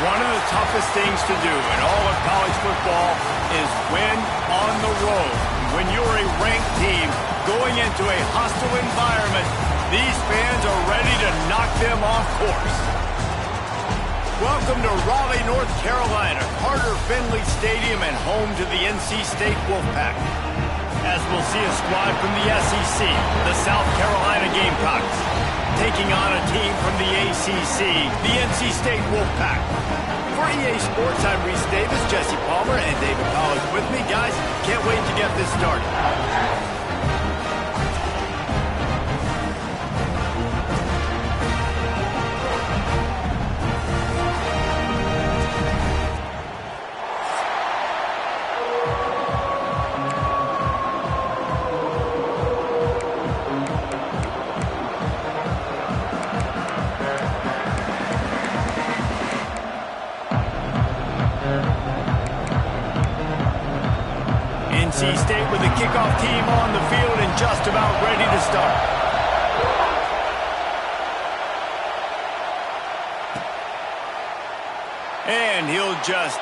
One of the toughest things to do in all of college football is win on the road. When you're a ranked team going into a hostile environment, these fans are ready to knock them off course. Welcome to Raleigh, North Carolina, Carter Finley Stadium, and home to the NC State Wolfpack. As we'll see a squad from the SEC, the South Carolina Gamecocks, taking on a team from the ACC, the NC State Wolfpack. For EA Sports, I'm Reese Davis, Jesse Palmer, and David Collins with me. Guys, can't wait to get this started. NC State with the kickoff team on the field and just about ready to start. And he'll just...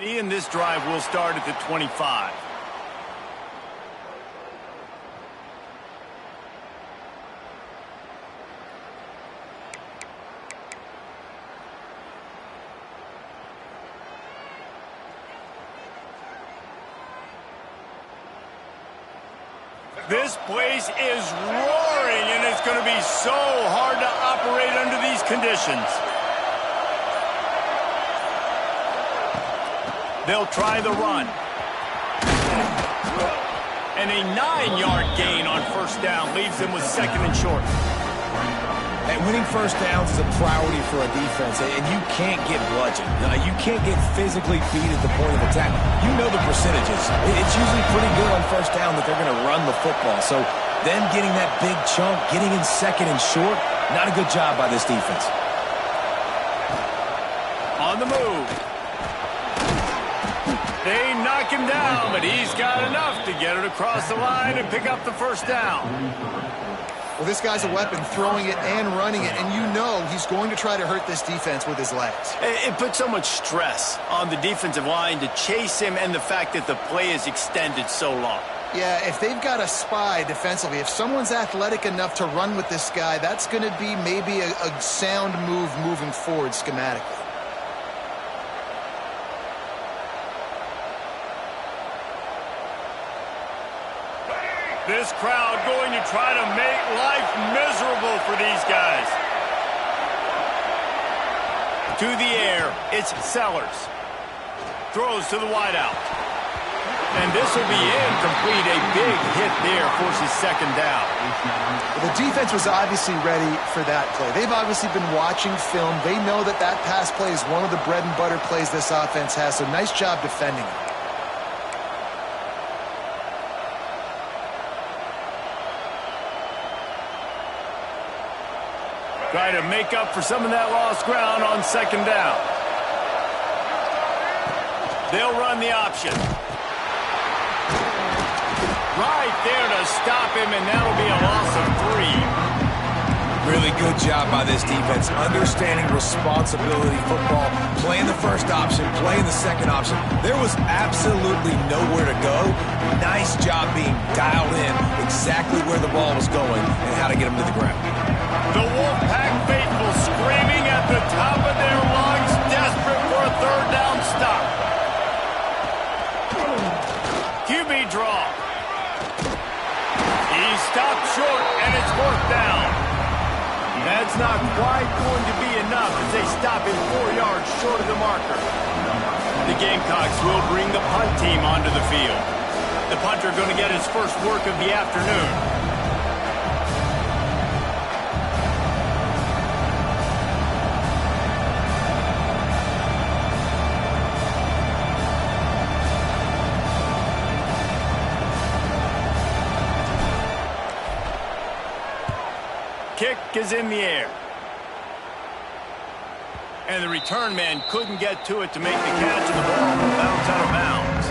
And this drive will start at the 25. This place is roaring, and it's going to be so hard to operate under these conditions. They'll try the run. And a 9-yard gain on first down leaves them with second and short. Hey, winning first downs is a priority for a defense, and you can't get bludgeoned. You can't get physically beat at the point of attack. You know the percentages. It's usually pretty good on first down that they're going to run the football. So them getting that big chunk, getting in second and short, not a good job by this defense. On the move. They knock him down, but he's got enough to get it across the line and pick up the first down. Well, this guy's a weapon, throwing it and running it, and you know he's going to try to hurt this defense with his legs. It puts so much stress on the defensive line to chase him, and the fact that the play is extended so long. Yeah, if they've got a spy defensively, if someone's athletic enough to run with this guy, that's going to be maybe a sound move moving forward schematically. This crowd going to try to make life miserable for these guys. to the air. It's Sellers. Throws to the wideout. And this will be incomplete. A big hit there forces second down. Well, the defense was obviously ready for that play. They've obviously been watching film. They know that that pass play is one of the bread and butter plays this offense has, so nice job defending it. Try to make up for some of that lost ground on second down. They'll run the option. Right there to stop him, and that'll be a loss of 3. Really good job by this defense, understanding responsibility football, playing the first option, playing the second option. There was absolutely nowhere to go. Nice job being dialed in exactly where the ball was going and how to get him to the ground. The Wolfpack faithful screaming at the top of their lungs, desperate for a third down stop. QB draw. He's stopped short, and it's fourth down. That's not quite going to be enough as they stop him 4 yards short of the marker. The Gamecocks will bring the punt team onto the field. The punter going to get his first work of the afternoon. Kick is in the air. And the return man couldn't get to it to make the catch, and the ball will bounce out of bounds.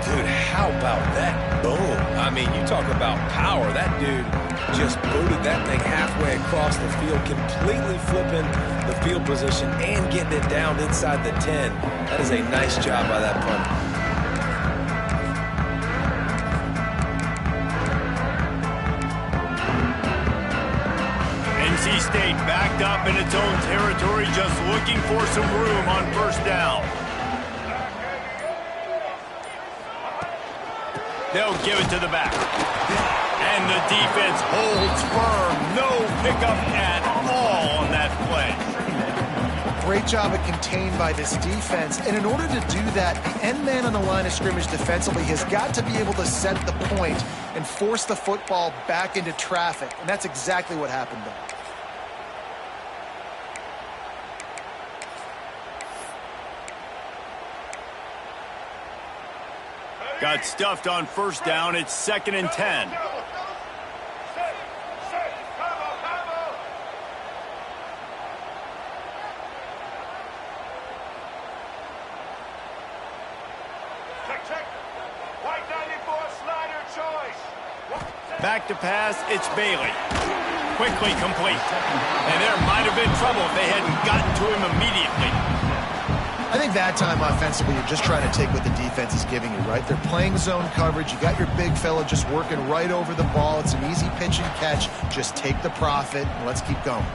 Dude, how about that boom? I mean, you talk about power. That dude just booted that thing halfway across the field, completely flipping the field position and getting it down inside the 10. That is a nice job by that punter. NC State backed up in its own territory, just looking for some room on first down. They'll give it to the back. And the defense holds firm. No pickup at all on that play. Great job of contained by this defense. And in order to do that, the end man on the line of scrimmage defensively has got to be able to set the point and force the football back into traffic. And that's exactly what happened there. Got stuffed on first down. It's 2nd and 10. Back to pass, it's Bailey. Quickly complete. And there might have been trouble if they hadn't gotten to him immediately. I think that time offensively, you're just trying to take what the defense is giving you, right? They're playing zone coverage. You got your big fella just working right over the ball. It's an easy pitch and catch. Just take the profit, and let's keep going.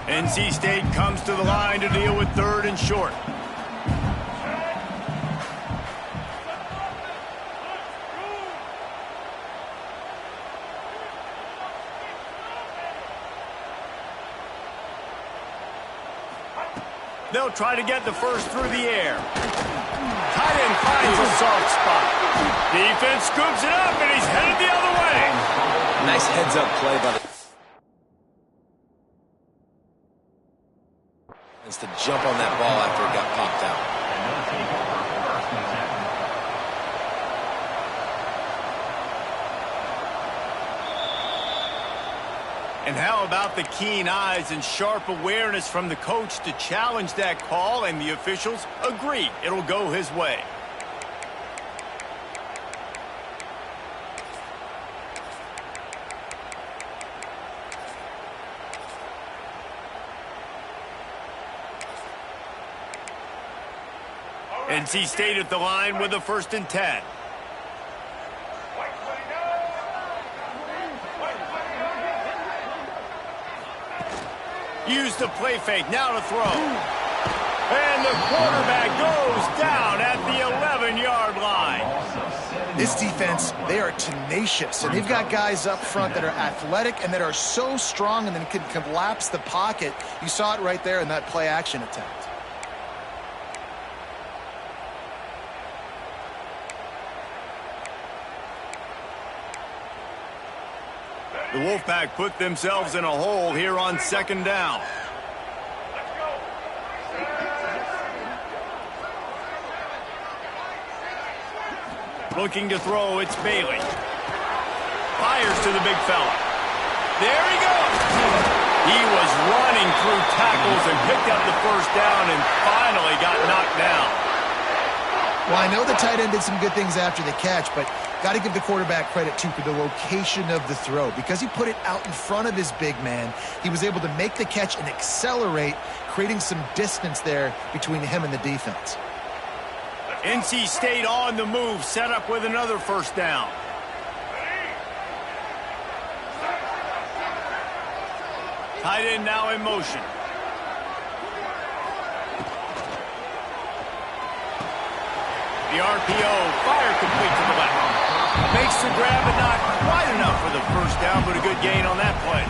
NC State comes to the line to deal with 3rd and short. They'll try to get the first through the air. Tight end finds a soft spot. Defense scoops it up, and he's headed the other way. Nice heads-up play by the defense to jump on that ball after it got popped out. And how about the keen eyes and sharp awareness from the coach to challenge that call, and the officials agree it'll go his way. NC State at the line with a 1st and 10. Use the play fake, now to throw. And the quarterback goes down at the 11-yard line. This defense, they are tenacious, and they've got guys up front that are athletic and that are so strong and then can collapse the pocket. You saw it right there in that play-action attempt. The Wolfpack put themselves in a hole here on second down. Looking to throw, it's Bailey. Fires to the big fella. There he goes. He was running through tackles and picked up the first down and finally got knocked down. Well, I know the tight end did some good things after the catch, but got to give the quarterback credit, too, for the location of the throw. Because he put it out in front of his big man, he was able to make the catch and accelerate, creating some distance there between him and the defense. NC State on the move, set up with another first down. Tight end now in motion. The RPO, fire complete to the left. Makes the grab, but not quite enough for the first down, but a good gain on that play.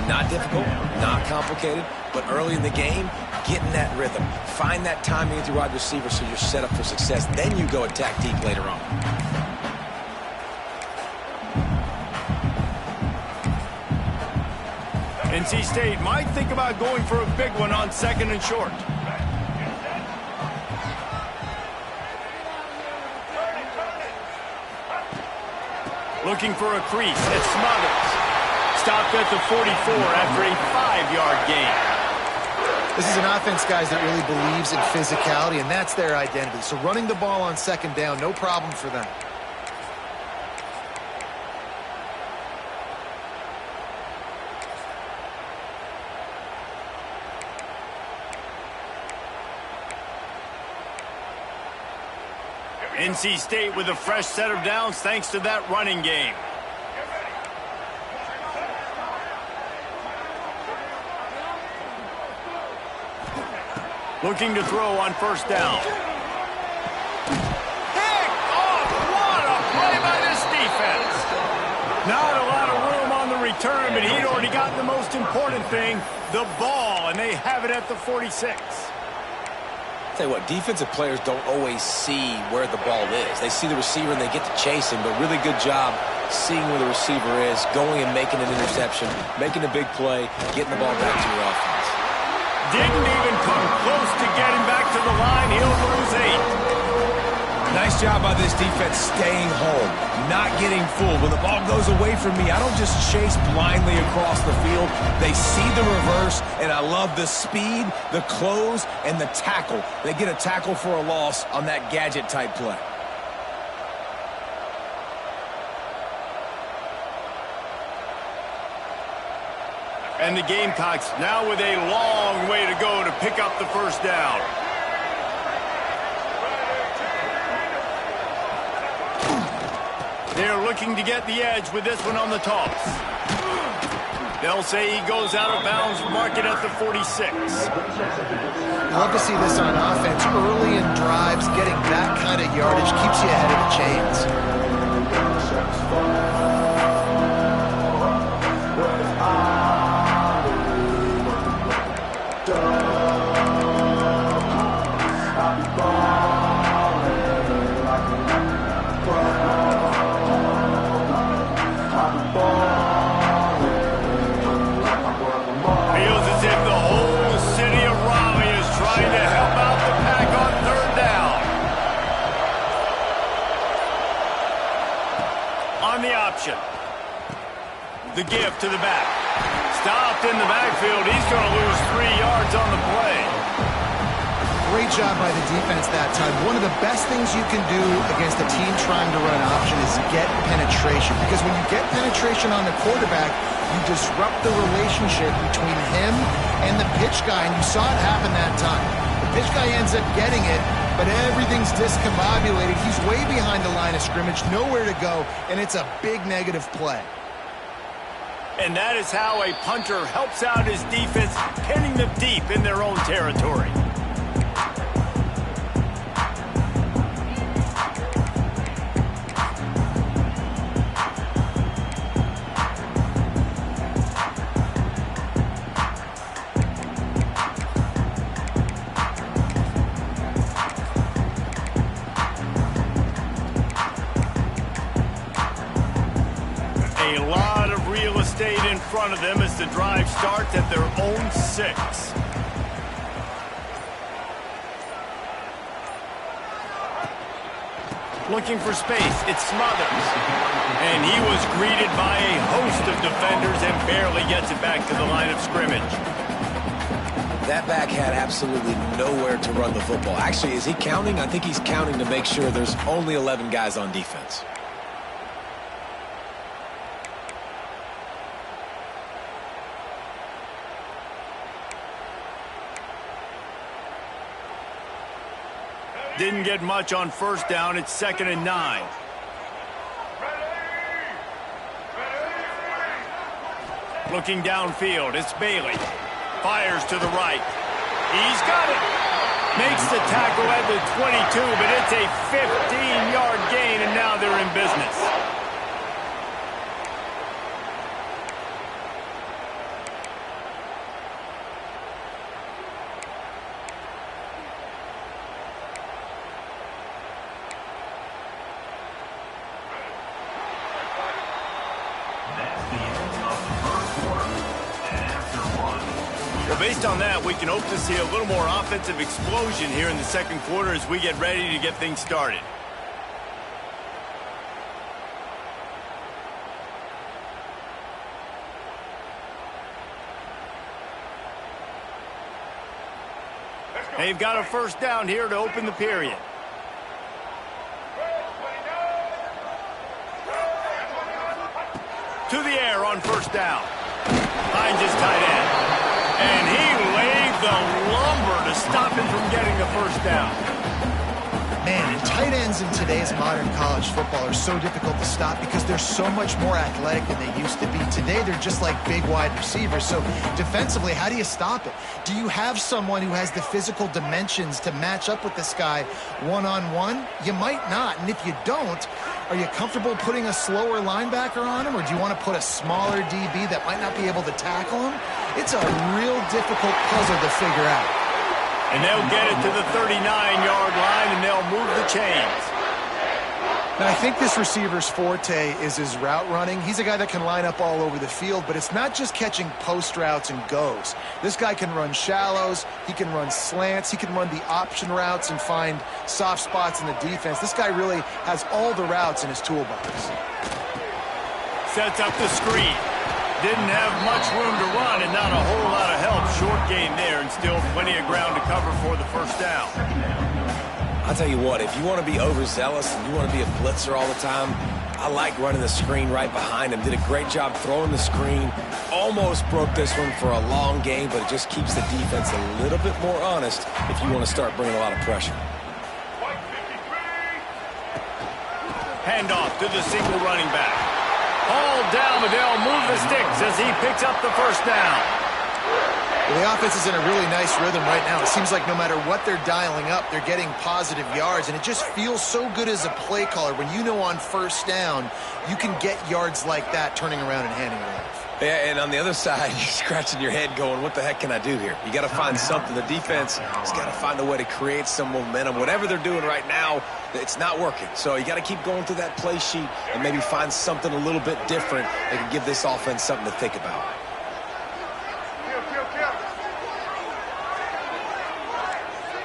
Not difficult, not complicated, but early in the game, get in that rhythm. Find that timing with your wide receiver so you're set up for success. Then you go attack deep later on. NC State might think about going for a big one on second and short. Looking for a crease. It's Smothers. Stopped at the 44 after a 5-yard gain. This is an offense, guys, that really believes in physicality, and that's their identity. So running the ball on second down, no problem for them. NC State with a fresh set of downs thanks to that running game. Looking to throw on first down. Pick off! What a play by this defense. Not a lot of room on the return, but he'd already gotten the most important thing, the ball, and they have it at the 46. Tell you what, defensive players don't always see where the ball is. They see the receiver and they get to chase him, but really good job seeing where the receiver is, going and making an interception, making a big play, getting the ball back to your offense. Didn't even come close to getting back to the line. He'll lose 8. Nice job by this defense staying home, not getting fooled. When the ball goes away from me, I don't just chase blindly across the field. They see the reverse, and I love the speed, the close, and the tackle. They get a tackle for a loss on that gadget-type play. And the Gamecocks now with a long way to go to pick up the first down. They're looking to get the edge with this one on the toss. They'll say he goes out of bounds, mark it at the 46. Love to see this on offense. Early in drives, getting that kind of yardage keeps you ahead of the chains. The gift to the back. Stopped in the backfield. He's going to lose 3 yards on the play. Great job by the defense that time. One of the best things you can do against a team trying to run option is get penetration. Because when you get penetration on the quarterback, you disrupt the relationship between him and the pitch guy. And you saw it happen that time. The pitch guy ends up getting it, but everything's discombobulated. He's way behind the line of scrimmage, nowhere to go, and it's a big negative play. And that is how a punter helps out his defense, pinning them deep in their own territory. A lot of real estate in front of them as the drive starts at their own 6. Looking for space, it's Smothers. And he was greeted by a host of defenders and barely gets it back to the line of scrimmage. That back had absolutely nowhere to run the football. Actually, is he counting? I think he's counting to make sure there's only 11 guys on defense. Didn't get much on first down. It's 2nd and 9. Looking downfield, it's Bailey. Fires to the right. He's got it. Makes the tackle at the 22, but it's a 15-yard gain, and now they're in business. Based on that, we can hope to see a little more offensive explosion here in the second quarter as we get ready to get things started. They've got a first down here to open the period. To the air on first down. Finds his tight end. And he laid the lumber to stop him from getting the first down. Man, and tight ends in today's modern college football are so difficult to stop because they're so much more athletic than they used to be. Today, they're just like big wide receivers. So defensively, how do you stop it? Do you have someone who has the physical dimensions to match up with this guy one-on-one? You might not. And if you don't, are you comfortable putting a slower linebacker on him, or do you want to put a smaller DB that might not be able to tackle him? It's a real difficult puzzle to figure out. And they'll get it to the 39-yard line, and they'll move the chains. Now, I think this receiver's forte is his route running. He's a guy that can line up all over the field, but it's not just catching post routes and goes. This guy can run shallows, he can run slants, he can run the option routes and find soft spots in the defense. This guy really has all the routes in his toolbox. Sets up the screen. Didn't have much room to run and not a whole lot of help. Short gain there and still plenty of ground to cover for the first down. I'll tell you what, if you want to be overzealous and you want to be a blitzer all the time, I like running the screen right behind him. Did a great job throwing the screen. Almost broke this one for a long game, but it just keeps the defense a little bit more honest if you want to start bringing a lot of pressure. Handoff to the single running back. All down, but they'll move the sticks as he picks up the first down. Well, the offense is in a really nice rhythm right now. It seems like no matter what they're dialing up, they're getting positive yards, and it just feels so good as a play caller when you know on first down you can get yards like that turning around and handing it off. Yeah, and on the other side, you're scratching your head going, what the heck can I do here? You got to find something. The defense has got to find a way to create some momentum. Whatever they're doing right now, it's not working. So you got to keep going through that play sheet and maybe find something a little bit different that can give this offense something to think about.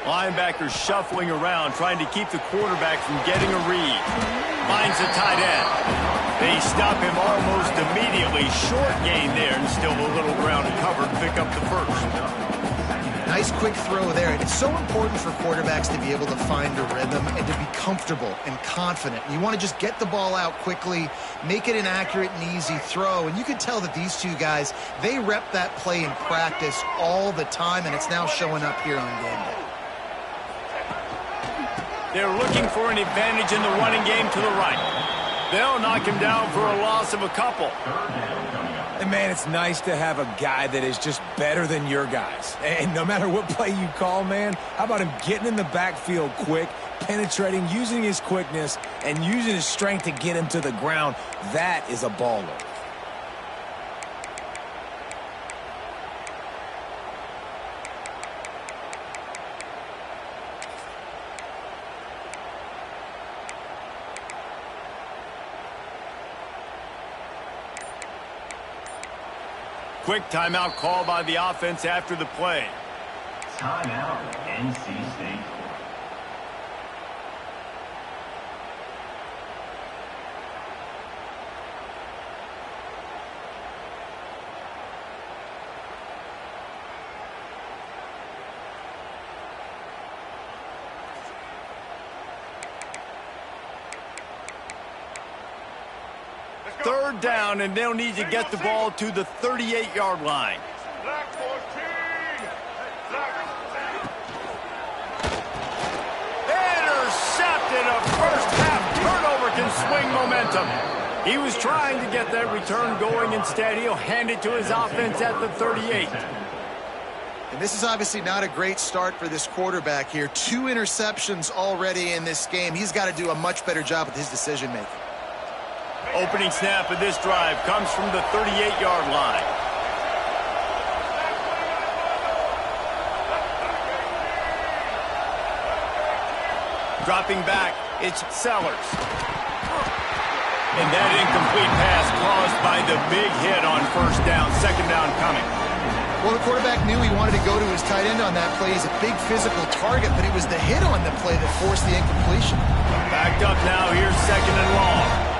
Linebackers shuffling around, trying to keep the quarterback from getting a read. Finds the tight end. They stop him almost immediately. Short gain there, and still a little ground to cover to pick up the first. Nice quick throw there. And it's so important for quarterbacks to be able to find a rhythm and to be comfortable and confident. You want to just get the ball out quickly, make it an accurate and easy throw. And you can tell that these two guys, they rep that play in practice all the time, and it's now showing up here on game day. They're looking for an advantage in the running game to the right. They'll knock him down for a loss of a couple. And, man, it's nice to have a guy that is just better than your guys. And no matter what play you call, man, how about him getting in the backfield quick, penetrating, using his quickness, and using his strength to get him to the ground? That is a baller. Quick timeout call by the offense after the play. Timeout, NC State. Third down, and they'll need to get the ball to the 38-yard line. Intercepted. A first-half turnover can swing momentum. He was trying to get that return going. Instead, he'll hand it to his offense at the 38. And this is obviously not a great start for this quarterback here. 2 interceptions already in this game. He's got to do a much better job with his decision-making. Opening snap of this drive comes from the 38-yard line. Dropping back, it's Sellers. And that incomplete pass caused by the big hit on first down. Second down coming. Well, the quarterback knew he wanted to go to his tight end on that play. He's a big physical target, but it was the hit on the play that forced the incompletion. Backed up now. Here's second and long.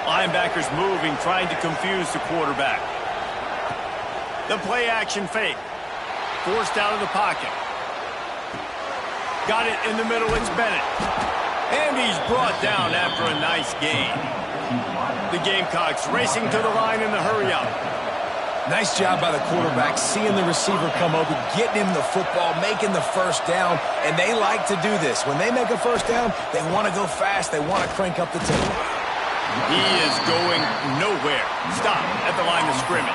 Linebackers moving, trying to confuse the quarterback. The play action fake. Forced out of the pocket. Got it in the middle, it's Bennett. And he's brought down after a nice gain. The Gamecocks racing to the line in the hurry-up. Nice job by the quarterback, seeing the receiver come open, getting him the football, making the first down, and they like to do this. When they make a first down, they want to go fast, they want to crank up the tempo. He is going nowhere. Stop at the line of scrimmage.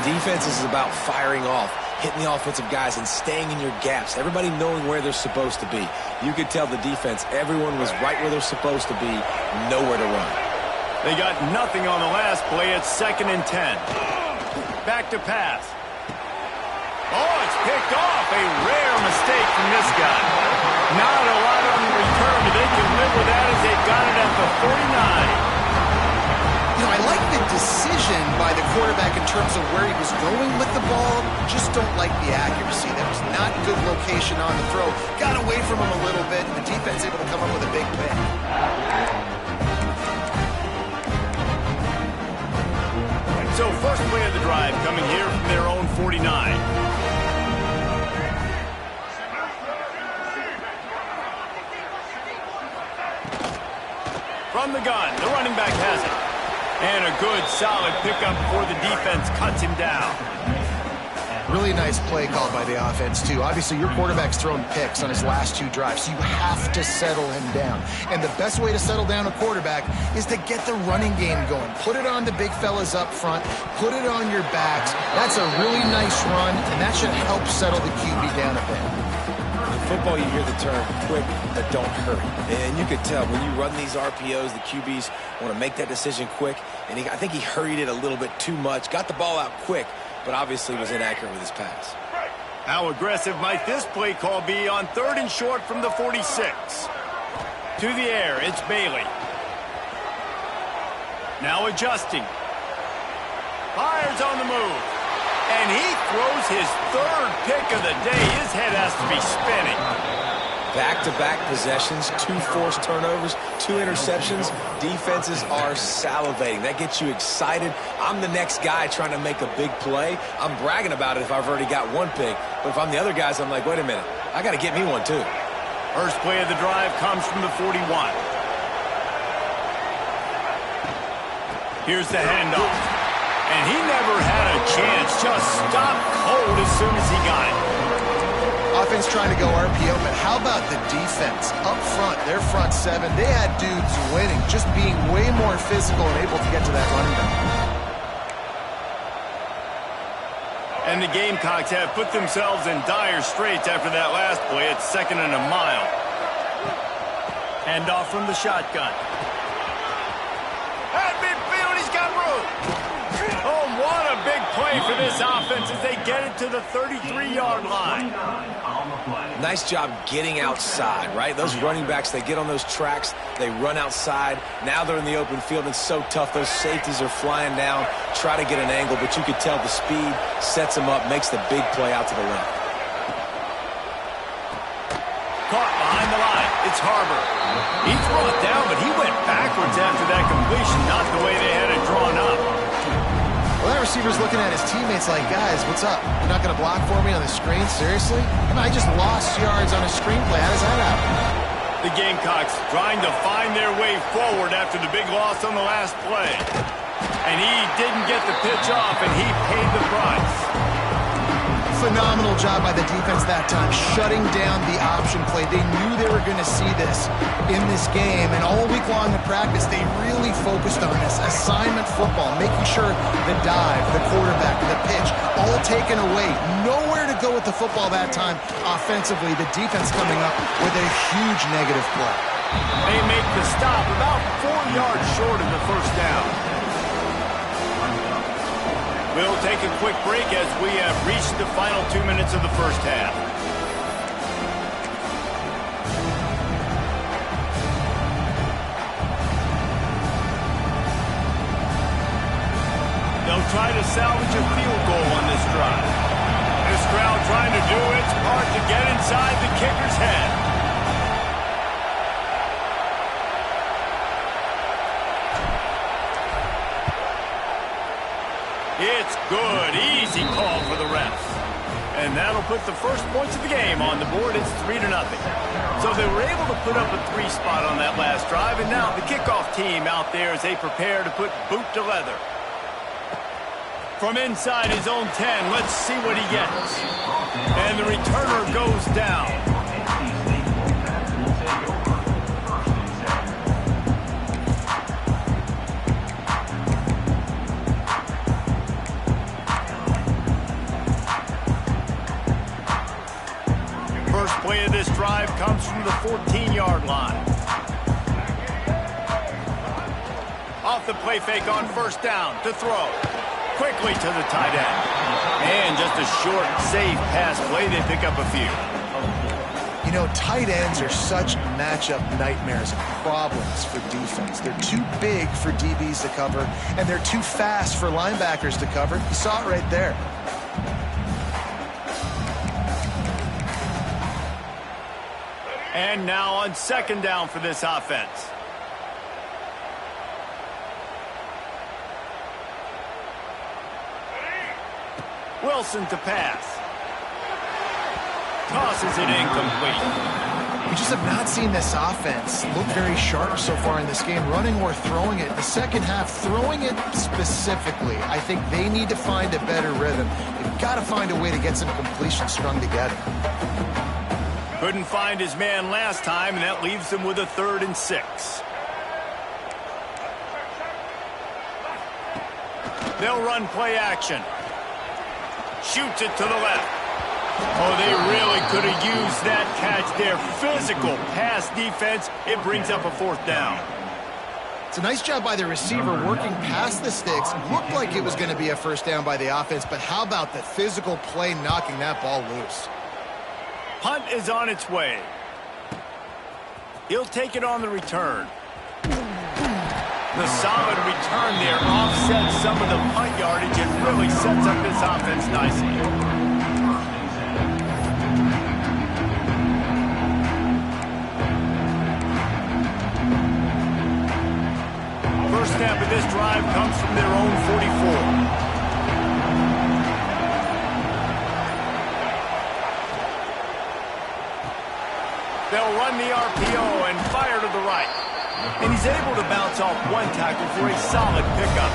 Defense is about firing off, hitting the offensive guys and staying in your gaps. Everybody knowing where they're supposed to be. You could tell the defense, everyone was right where they're supposed to be, nowhere to run. They got nothing on the last play. It's 2nd and 10. Back to pass. Oh, it's picked off. A rare mistake from this guy. Not a lot on the return, but they can live with that as they've got it at the 49. You know, I like the decision by the quarterback in terms of where he was going with the ball. Just don't like the accuracy. That was not good location on the throw. Got away from him a little bit, and the defense able to come up with a big pick. So first play of the drive coming here from their own 49. From the gun, the running back has it. And a good, solid pickup before the defense cuts him down. Really nice play called by the offense, too. Obviously, your quarterback's thrown picks on his last 2 drives, so you have to settle him down. And the best way to settle down a quarterback is to get the running game going. Put it on the big fellas up front. Put it on your backs. That's a really nice run, and that should help settle the QB down a bit. In football, you hear the term quick, but don't hurry. And you could tell when you run these RPOs, the QBs want to make that decision quick. And I think he hurried it a little bit too much. Got the ball out quick, but obviously was inaccurate with his pass. How aggressive might this play call be on 3rd and short from the 46? To the air, it's Bailey. Now adjusting. Fires on the move. And he throws his 3rd pick of the day. His head has to be spinning. Back-to-back possessions, 2 forced turnovers, 2 interceptions. Defenses are salivating. That gets you excited. I'm the next guy trying to make a big play. I'm bragging about it if I've already got 1 pick. But if I'm the other guys, I'm like, wait a minute. I got to get me 1 too. First play of the drive comes from the 41. Here's the handoff. And he never had a chance. Just stopped cold as soon as he got it. Offense trying to go RPO, but how about the defense? Up front, their front seven, they had dudes winning, just being way more physical and able to get to that running back. And the Gamecocks have put themselves in dire straits after that last play. It's 2nd and a mile. Handoff from the shotgun. At midfield, he's got room. Oh, what a big play for this offense as they get it to the 33-yard line. Nice job getting outside, right? Those running backs, they get on those tracks, they run outside. Now they're in the open field. It's so tough. Those safeties are flying down, try to get an angle, but you can tell the speed sets them up, makes the big play out to the left. Caught behind the line. It's Harbor. He's brought down, but he went backwards after that completion, not the way they had it drawn up. Well, that receiver's looking at his teammates like, guys, what's up? You're not going to block for me on the screen? Seriously? I mean, I just lost yards on a screenplay. How does that happen? The Gamecocks trying to find their way forward after the big loss on the last play. And he didn't get the pitch off, and he paid the price. Phenomenal job by the defense that time, shutting down the option play. They knew they were going to see this in this game, and all week long in practice, they really focused on this assignment football, making sure the dive, the quarterback, the pitch, all taken away. Nowhere to go with the football that time offensively. The defense coming up with a huge negative play. They make the stop about 4 yards short of the first down. We'll take a quick break as we have reached the final 2 minutes of the first half. They'll try to salvage a field goal on this drive. This crowd trying to do its part to get inside the kicker's head. It's good. Easy call for the refs. And that'll put the first points of the game on the board. It's 3-0. So they were able to put up a 3 spot on that last drive, and now the kickoff team out there as they prepare to put boot to leather. From inside his own 10, let's see what he gets. And the returner goes down. First play of this drive comes from the 14-yard line. Off the play fake on first down to throw. Quickly to the tight end. And just a short, safe pass play. They pick up a few. You know, tight ends are such matchup nightmares and problems for defense. They're too big for DBs to cover, and they're too fast for linebackers to cover. You saw it right there. And now on second down for this offense. Wilson to pass. Tosses it incomplete. We just have not seen this offense look very sharp so far in this game, running or throwing it. The second half, throwing it specifically, I think they need to find a better rhythm. They've got to find a way to get some completion strung together. Couldn't find his man last time, and that leaves him with a 3rd and 6. They'll run play action. Shoots it to the left. Oh, they really could have used that catch there. Physical pass defense. It brings up a 4th down. It's a nice job by the receiver working past the sticks. Looked like it was going to be a first down by the offense, but how about the physical play knocking that ball loose? Punt is on its way. He'll take it on the return. The solid return there offsets some of the punt yardage and really sets up this offense nicely. First snap of this drive comes from their own 44. They'll run the RPO and fire to the right. and he's able to bounce off one tackle for a solid pickup.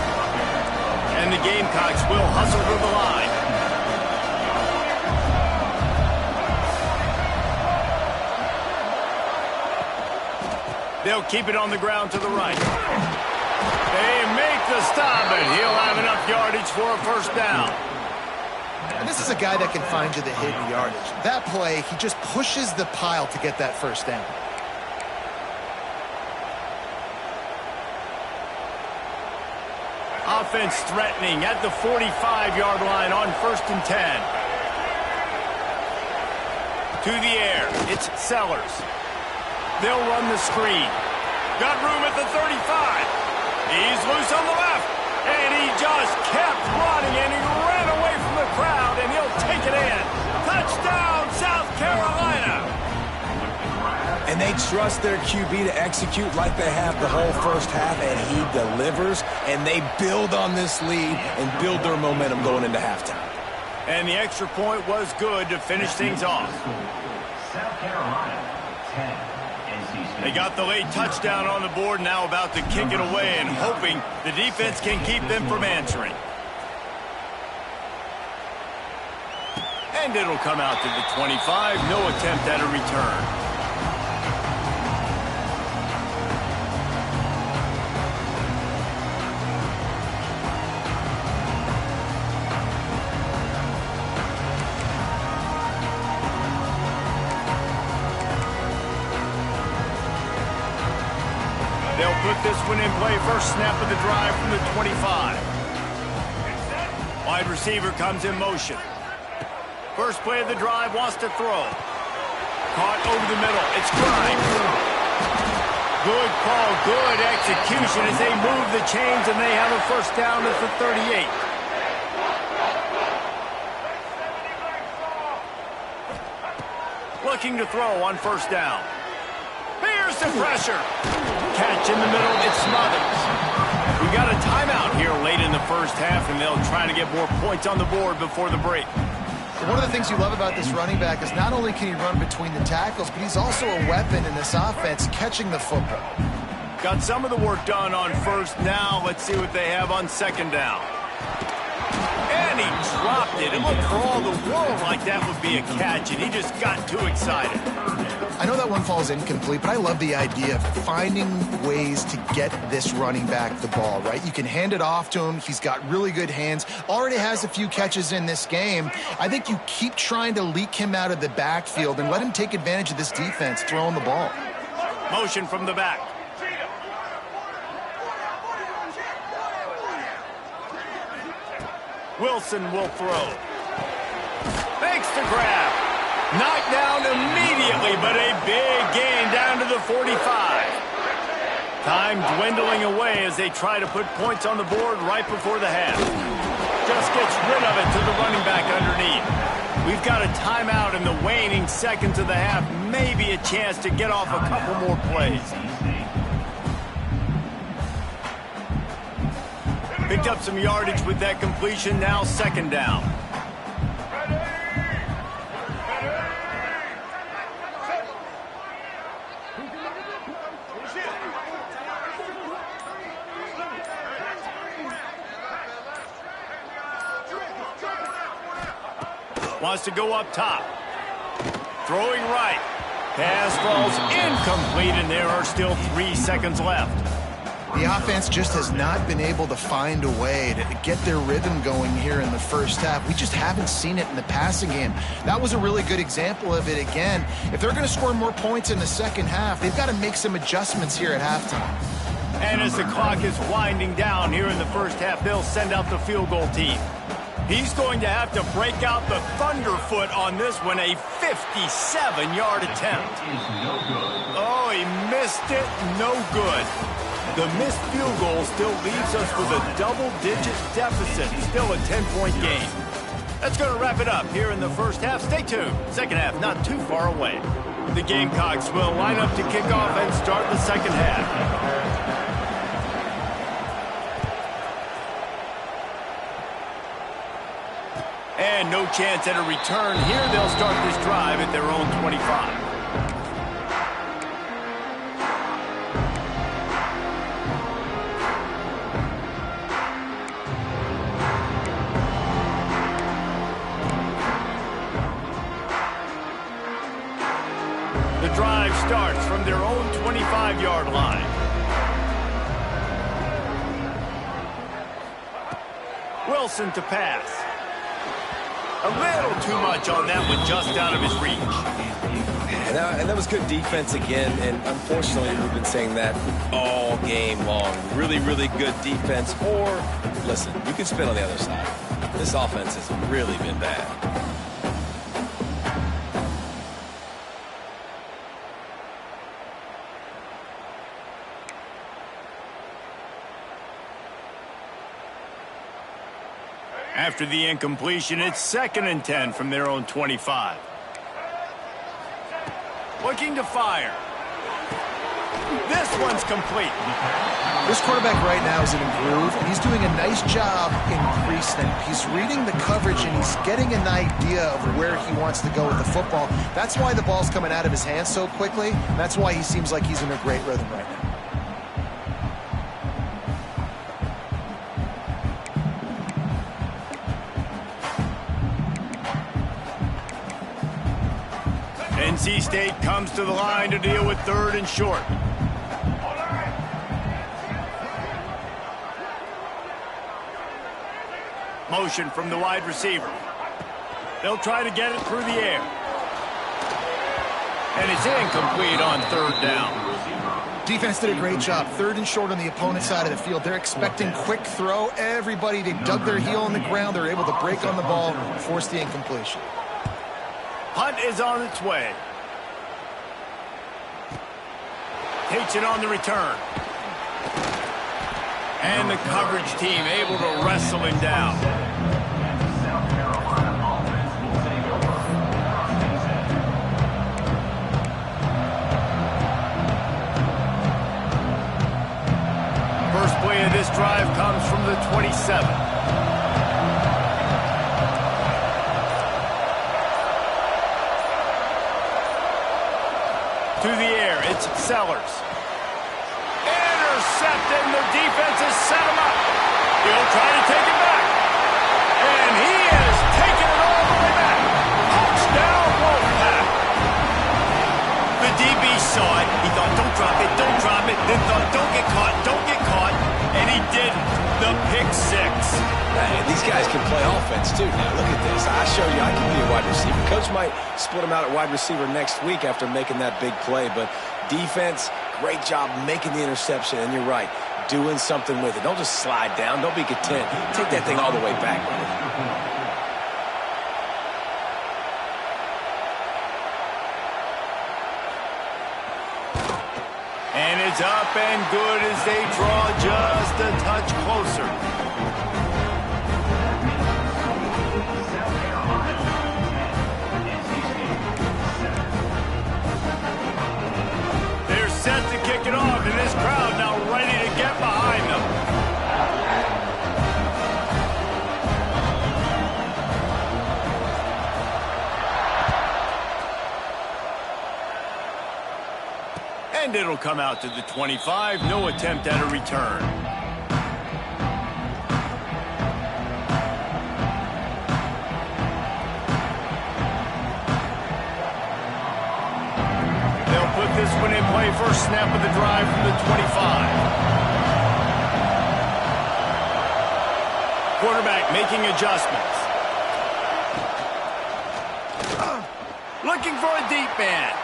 And the Gamecocks will hustle to the line. They'll keep it on the ground to the right. They make the stop, and he'll have enough yardage for a first down. And this is a guy that can find you the hidden yardage. That play, he just pushes the pile to get that first down. Offense threatening at the 45-yard line on 1st and 10. To the air, it's Sellers. They'll run the screen. Got room at the 35. He's loose on the left. And he just kept running, and he ran away from the crowd, and he'll take it in. Touchdown, South Carolina. And they trust their QB to execute like they have the whole first half, and he delivers, and they build on this lead and build their momentum going into halftime. And the extra point was good to finish things off. South Carolina, 10. They got the late touchdown on the board, now about to kick it away and hoping the defense can keep them from answering. And it'll come out to the 25. No attempt at a return. They'll put this one in play. First snap of the drive from the 25. Wide receiver comes in motion. First play of the drive, wants to throw. Caught over the middle. It's Grimes. Good call, good execution as they move the chains, and they have a first down at the 38. Looking to throw on first down. Here's the pressure. Catch in the middle, it's Smothers. We got a timeout here late in the first half, and they'll try to get more points on the board before the break. One of the things you love about this running back is not only can he run between the tackles, but he's also a weapon in this offense, catching the football. Got some of the work done on first. Now let's see what they have on second down. And he dropped it. It looked for all the world like that would be a catch, and he just got too excited. I know that one falls incomplete, but I love the idea of finding ways to get this running back the ball, right? You can hand it off to him. He's got really good hands. Already has a few catches in this game. I think you keep trying to leak him out of the backfield and let him take advantage of this defense throwing the ball. Motion from the back. Wilson will throw. Makes the grab. Knocked down immediately, but a big gain down to the 45. Time dwindling away as they try to put points on the board right before the half. Just gets rid of it to the running back underneath. We've got a timeout in the waning seconds of the half. Maybe a chance to get off a couple more plays. Picked up some yardage with that completion. Now second down. Wants to go up top. Throwing right. Pass falls incomplete, and there are still 3 seconds left. The offense just has not been able to find a way to get their rhythm going here in the first half. We just haven't seen it in the passing game. That was a really good example of it again. If they're going to score more points in the second half, they've got to make some adjustments here at halftime. And as the clock is winding down here in the first half, they'll send out the field goal team. He's going to have to break out the thunderfoot on this one, a 57-yard attempt. Oh, he missed it. No good. The missed field goal still leaves us with a double-digit deficit. Still a 10-point game. That's going to wrap it up here in the first half. Stay tuned. Second half not too far away. The Gamecocks will line up to kick off and start the second half. And no chance at a return here. They'll start this drive at their own 25. starts from their own 25-yard line. Wilson to pass. A little too much on that one, just out of his reach. And that was good defense again, and unfortunately we've been saying that all game long. Really, really good defense, or, listen, you can spin on the other side. This offense has really been bad. After the incompletion, it's 2nd and 10 from their own 25. Looking to fire. This one's complete. This quarterback right now is in a groove, and he's doing a nice job in pre-snap. He's reading the coverage, and he's getting an idea of where he wants to go with the football. That's why the ball's coming out of his hands so quickly, and that's why he seems like he's in a great rhythm right now. NC State comes to the line to deal with 3rd and short. Motion from the wide receiver. They'll try to get it through the air. And it's incomplete on 3rd down. Defense did a great job. 3rd and short on the opponent's side of the field. They're expecting quick throw. Everybody, they dug their heel on the ground. They're able to break on the ball and force the incompletion. Punt is on its way. Takes it on the return. And the coverage team able to wrestle him down. First play of this drive comes from the 27. To the air, it's Sellers. Intercepted, and the defense has set him up. He'll try to take it back. And he is taking it all the way back. Touchdown, Wolfpack. The DB saw it. He thought, don't drop it, don't drop it. Then thought, don't get caught, don't get caught. And he didn't. The pick 6. And these guys can play offense, too. Now, look at this. I showed you I can be a wide receiver. Coach might split him out at wide receiver next week after making that big play. But defense, great job making the interception. And you're right, doing something with it. Don't just slide down. Don't be content. Take that thing all the way back. And it's up and good as they draw just a touch closer. They're set to kick it off, and this crowd now ready to get behind them. And it'll come out to the 25. No attempt at a return. They'll put this one in play. First snap of the drive from the 25. Quarterback making adjustments. Looking for a deep man.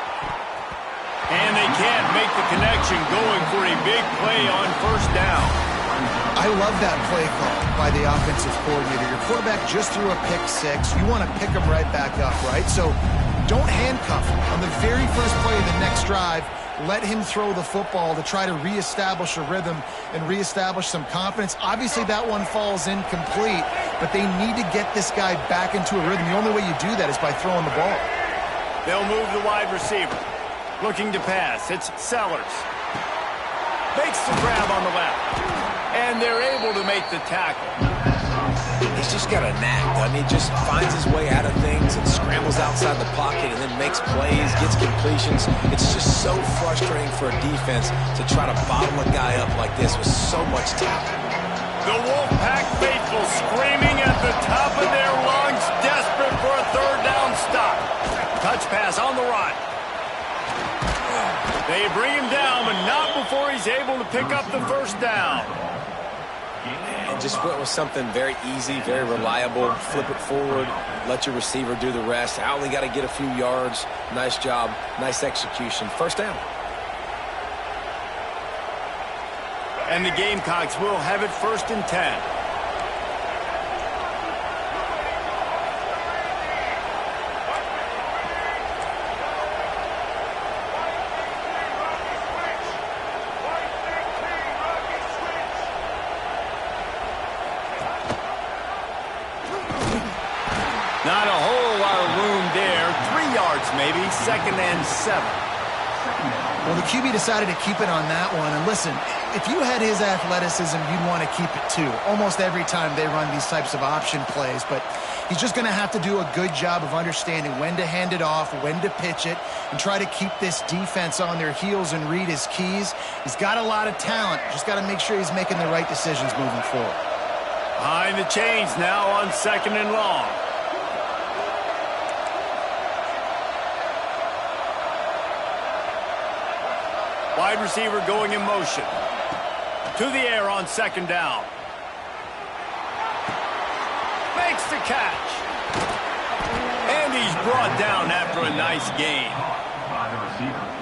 And they can't make the connection, going for a big play on first down. I love that play call by the offensive coordinator. Your quarterback just threw a pick 6. You want to pick him right back up, right? So don't handcuff him. On the very first play of the next drive, let him throw the football to try to reestablish a rhythm and reestablish some confidence. Obviously, that one falls incomplete, but they need to get this guy back into a rhythm. The only way you do that is by throwing the ball. They'll move the wide receiver. Looking to pass, it's Sellers. Makes the grab on the left. And they're able to make the tackle. He's just got a knack. I mean, he just finds his way out of things and scrambles outside the pocket and then makes plays, gets completions. It's just so frustrating for a defense to try to bottle a guy up like this with so much talent. The Wolfpack faithful screaming at the top of their lungs, desperate for a third down stop. Touch pass on the run. They bring him down, but not before he's able to pick up the first down. And just went with something very easy, very reliable. Flip it forward, let your receiver do the rest. I only got to get a few yards. Nice job, nice execution. First down. And the Gamecocks will have it 1st and 10. Not a whole lot of room there. 3 yards maybe. 2nd and 7. Well, the QB decided to keep it on that one. And listen, if you had his athleticism, you'd want to keep it too. Almost every time they run these types of option plays. But he's just going to have to do a good job of understanding when to hand it off, when to pitch it, and try to keep this defense on their heels and read his keys. He's got a lot of talent. Just got to make sure he's making the right decisions moving forward. Behind the chains now on 2nd and long. Wide receiver going in motion. To the air on 2nd down. Makes the catch. And he's brought down after a nice gain.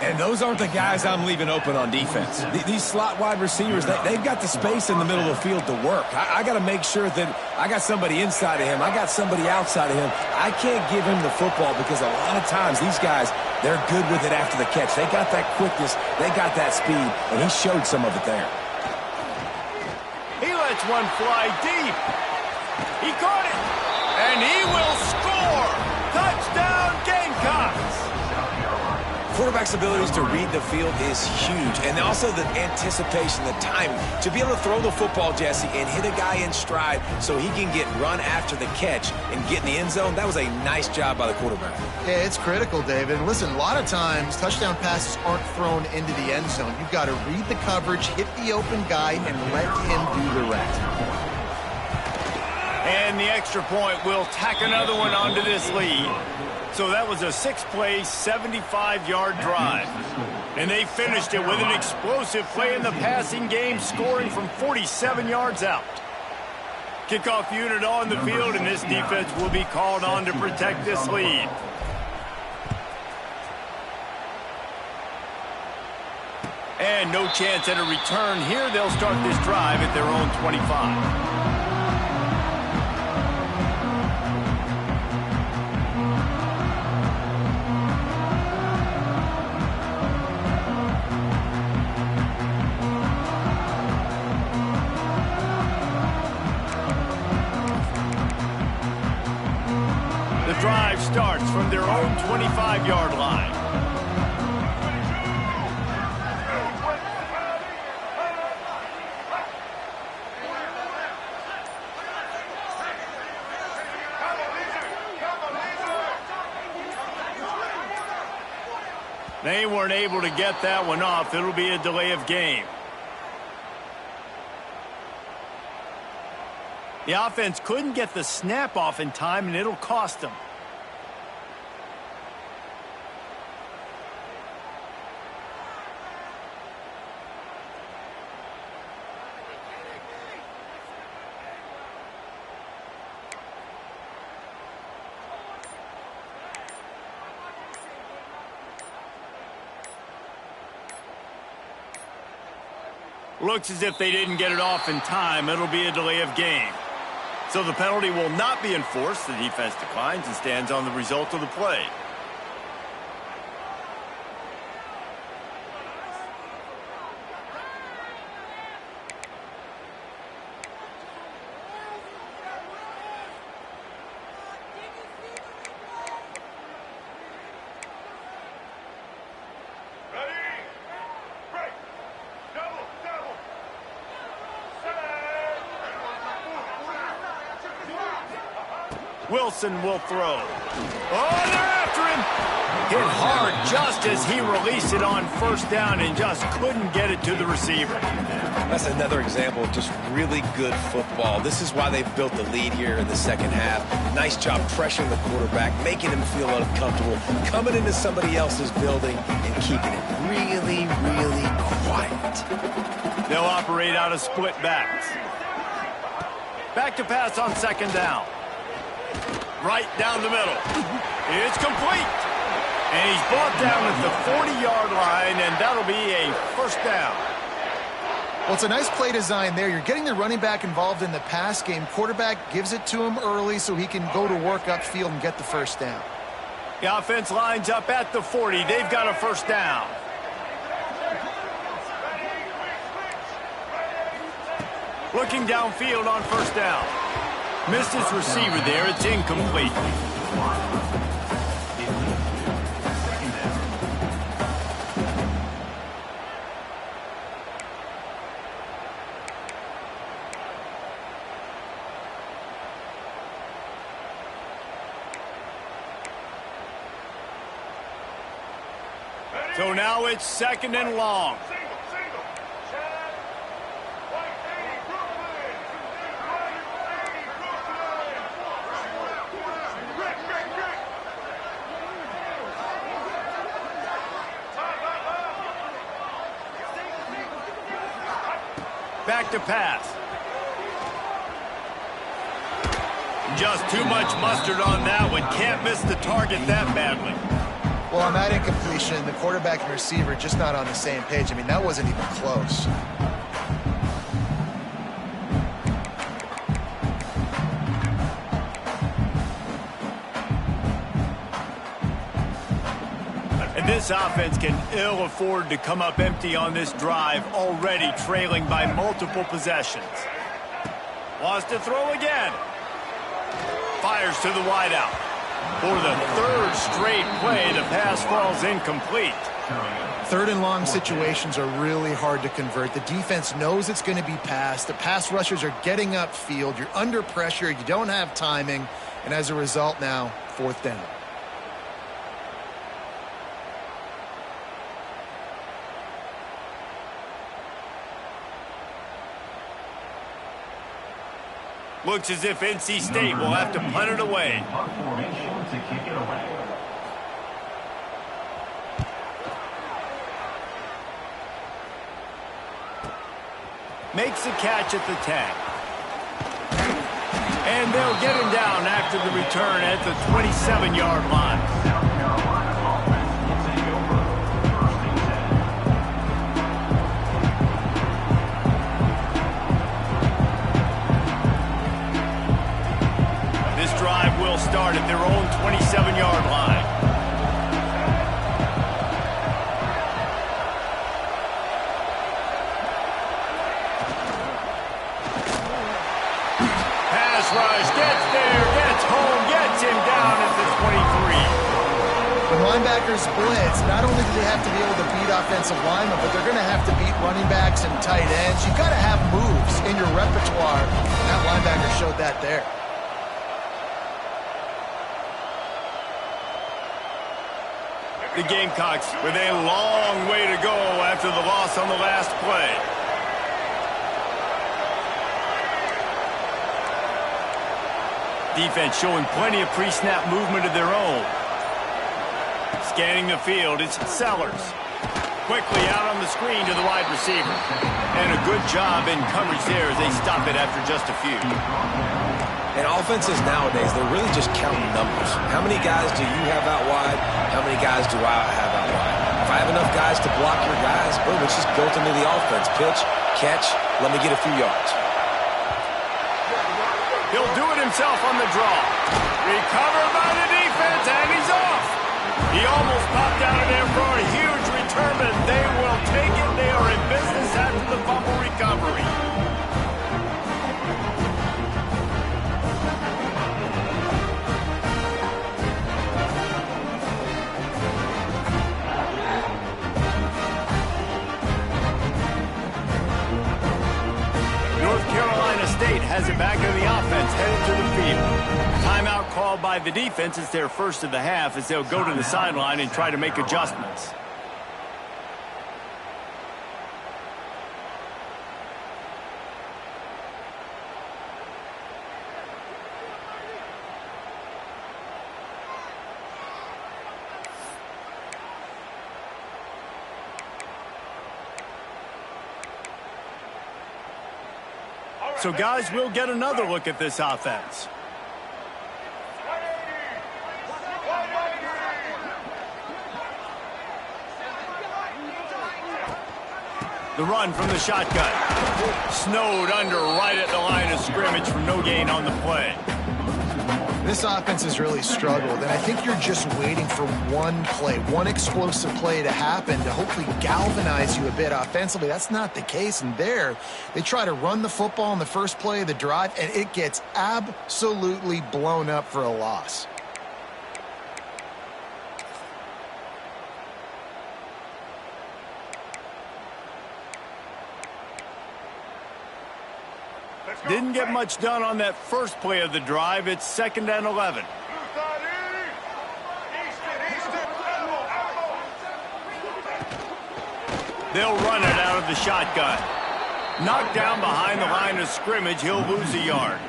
And those aren't the guys I'm leaving open on defense. These slot wide receivers, they've got the space in the middle of the field to work. I got to make sure that I got somebody inside of him. I got somebody outside of him. I can't give him the football because a lot of times these guys, they're good with it after the catch. They got that quickness. They got that speed, and he showed some of it there. He lets one fly deep. He caught it. And he will score. Touchdown, Gamecocks. Quarterback's abilities to read the field is huge, and also the anticipation, the timing. To be able to throw the football, Jesse, and hit a guy in stride so he can get run after the catch and get in the end zone, that was a nice job by the quarterback. Yeah, it's critical, David. And listen, a lot of times touchdown passes aren't thrown into the end zone. You've got to read the coverage, hit the open guy, and let him do the rest. And the extra point will tack another one onto this lead. So that was a 6-play, 75-yard drive. And they finished it with an explosive play in the passing game, scoring from 47 yards out. Kickoff unit on the field, and this defense will be called on to protect this lead. And no chance at a return here. They'll start this drive at their own 25. Drive starts from their own 25-yard line. They weren't able to get that one off. It'll be a delay of game. The offense couldn't get the snap off in time, and it'll cost them. Looks as if they didn't get it off in time. It'll be a delay of game. So the penalty will not be enforced. The defense declines and stands on the result of the play. Wilson will throw. Oh, they're after him. Hit hard just as he released it on 1st down and just couldn't get it to the receiver. That's another example of just really good football. This is why they've built the lead here in the second half. Nice job pressuring the quarterback, making him feel uncomfortable, coming into somebody else's building and keeping it really, really quiet. They'll operate out of split backs. Back to pass on second down. Right down the middle. It's complete. And he's brought down at the 40-yard line, and that'll be a first down. Well, it's a nice play design there. You're getting the running back involved in the pass game. Quarterback gives it to him early so he can go to work upfield and get the first down. The offense lines up at the 40. They've got a first down. Looking downfield on first down. Missed his receiver there. It's incomplete. So now it's second and long. Back to pass. Just too much mustard on that one. Can't miss the target that badly. Well, on that incompletion, the quarterback and receiver just not on the same page. I mean, that wasn't even close. And this offense can ill afford to come up empty on this drive, already trailing by multiple possessions. Wants to throw again. Fires to the wideout. For the third straight play, the pass falls incomplete. Third and long situations are really hard to convert. The defense knows it's going to be passed. The pass rushers are getting upfield. You're under pressure. You don't have timing. And as a result now, fourth down. Looks as if NC State will have to punt it away. Punt formation to kick it away. Makes a catch at the 10. And they'll get him down after the return at the 27-yard line. South Carolina offense will take over. First and 10. This drive will start at their own 27-yard line. Pass rush, gets there, gets home, gets him down at the 23. When linebackers blitz, not only do they have to be able to beat offensive linemen, but they're going to have to beat running backs and tight ends. You've got to have moves in your repertoire. That linebacker showed that there. The Gamecocks with a long way to go after the loss on the last play. Defense showing plenty of pre-snap movement of their own. Scanning the field, it's Sellers. Quickly out on the screen to the wide receiver. And a good job in coverage there as they stop it after just a few. And offenses nowadays, they're really just counting numbers. How many guys do you have out wide? How many guys do I have out wide? If I have enough guys to block your guys, boom, it's just built into the offense. Pitch, catch, let me get a few yards. He'll do it himself on the draw. Recovered by the defense, and he's off. He almost popped out of there for a huge return, but they will take it. They are in business after the fumble recovery. North Carolina State has it back in the offense, headed to the field. Timeout called by the defense. It's their first of the half as they'll go to the sideline and try to make adjustments. So, guys, we'll get another look at this offense. The run from the shotgun. Snowed under right at the line of scrimmage for no gain on the play. This offense has really struggled, and I think you're just waiting for one play, one explosive play to happen to hopefully galvanize you a bit offensively. That's not the case, and there, they try to run the football in the first play of the drive, and it gets absolutely blown up for a loss. Didn't get much done on that first play of the drive. It's 2nd and 11. They'll run it out of the shotgun. Knocked down behind the line of scrimmage, he'll lose a yard.